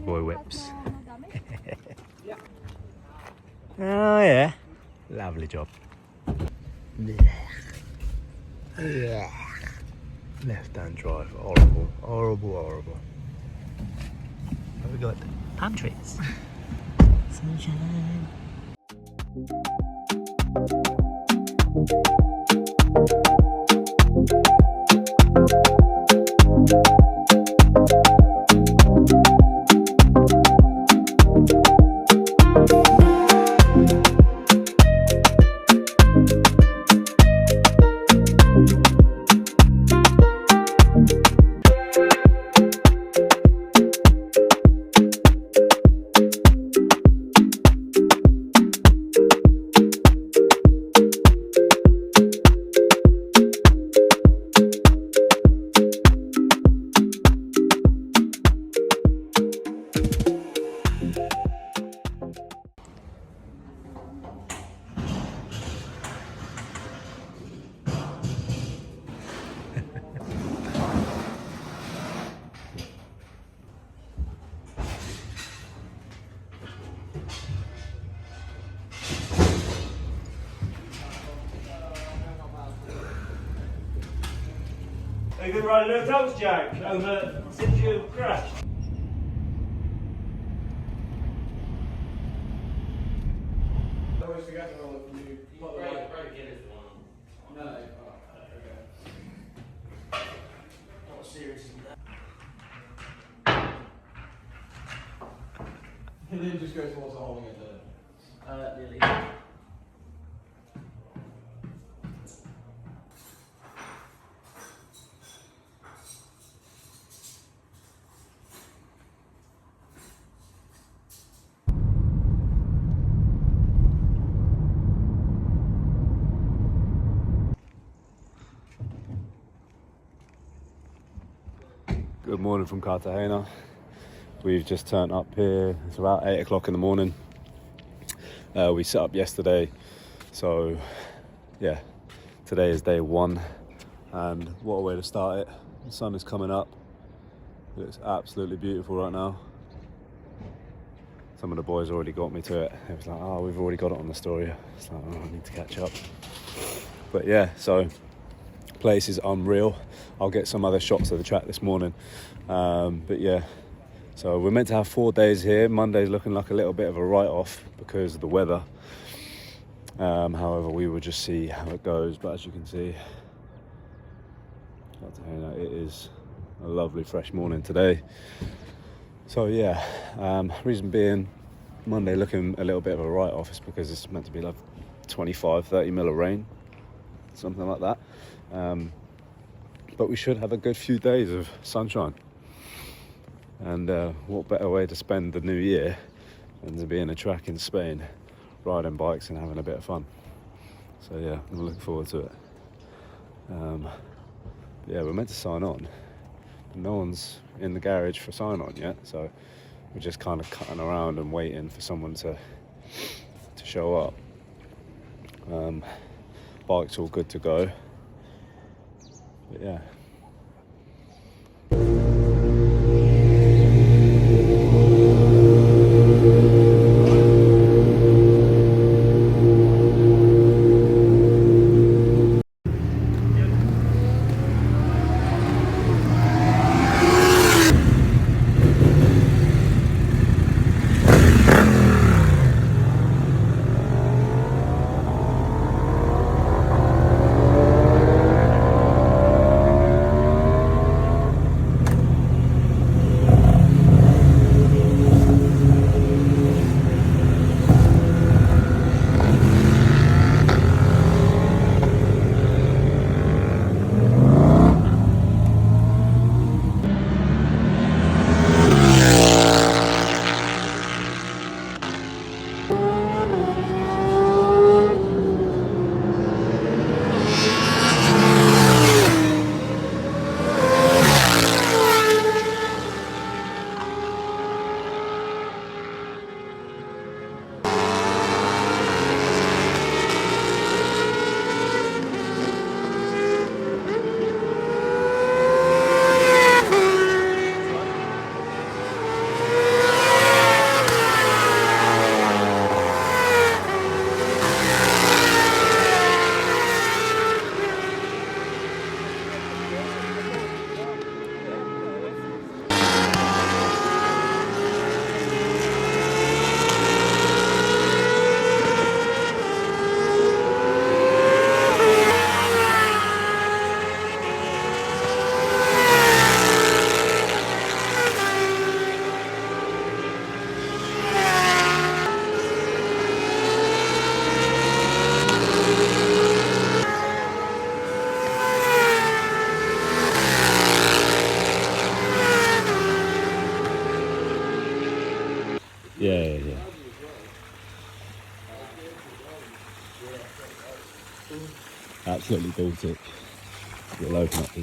big boy whips. Oh yeah, lovely job. Left-hand drive, horrible, horrible, horrible. What have we got? Palm trees. Sunshine. Are you been riding no dogs, Jack, over since you crashed? I always forget to roll it from you. No. Okay. Not serious as that. And then just go towards the holding it there. Nearly. Good morning from Cartagena. We've just turned up here. It's about 8 o'clock in the morning. We set up yesterday, so yeah, today is day one, and what a way to start it. The sun is coming up. It looks absolutely beautiful right now. Some of the boys already got me to it. It was like, oh, we've already got it on the story. It's like, oh, I need to catch up. But yeah, so place is unreal. I'll get some other shots of the track this morning. But yeah, so we're meant to have 4 days here. Monday's looking like a little bit of a write-off because of the weather. However, we will just see how it goes. But as you can see, it is a lovely fresh morning today. So yeah, reason being, Monday looking a little bit of a write-off is because it's meant to be like 25-30 mil of rain, something like that. But we should have a good few days of sunshine. And what better way to spend the new year than to be in a track in Spain, riding bikes and having a bit of fun. So yeah, I'm looking forward to it. Yeah, we're meant to sign on. No one's in the garage for sign on yet, so we're just kind of cutting around and waiting for someone to show up. Bike's all good to go. But yeah. Absolutely Baltic. We'll open up the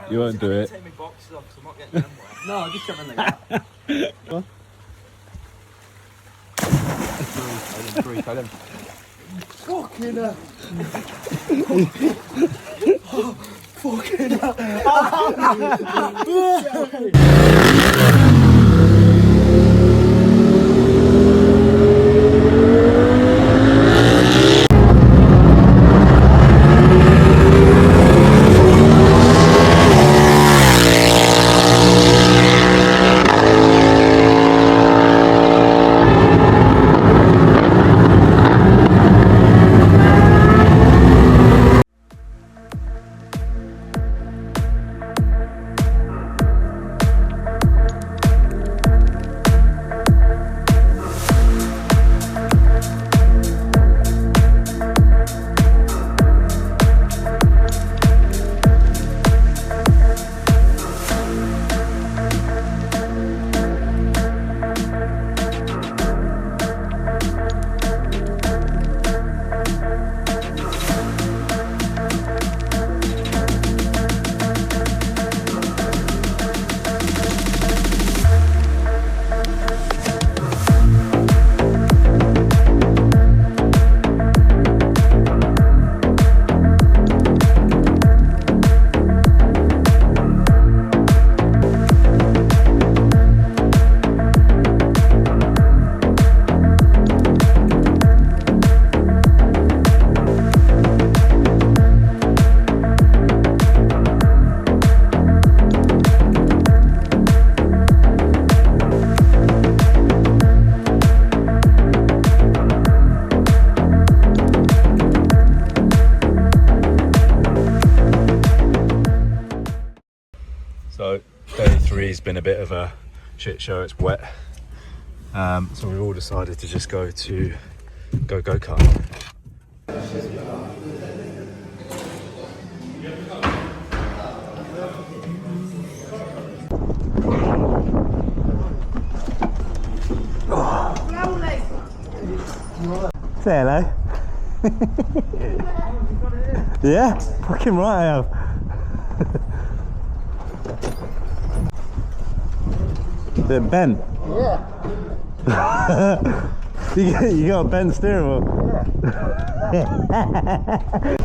You won't do it. Take my boxes off, so I'm not getting them wet. No, just jump in the gap. Tell him. Fucking hell. Fucking hell. So day three's been a bit of a shit show. It's wet, so we all decided to just go kart. Say hello. Yeah, fucking right I have. Bit bent. Yeah. you got a bent steering wheel. Yeah.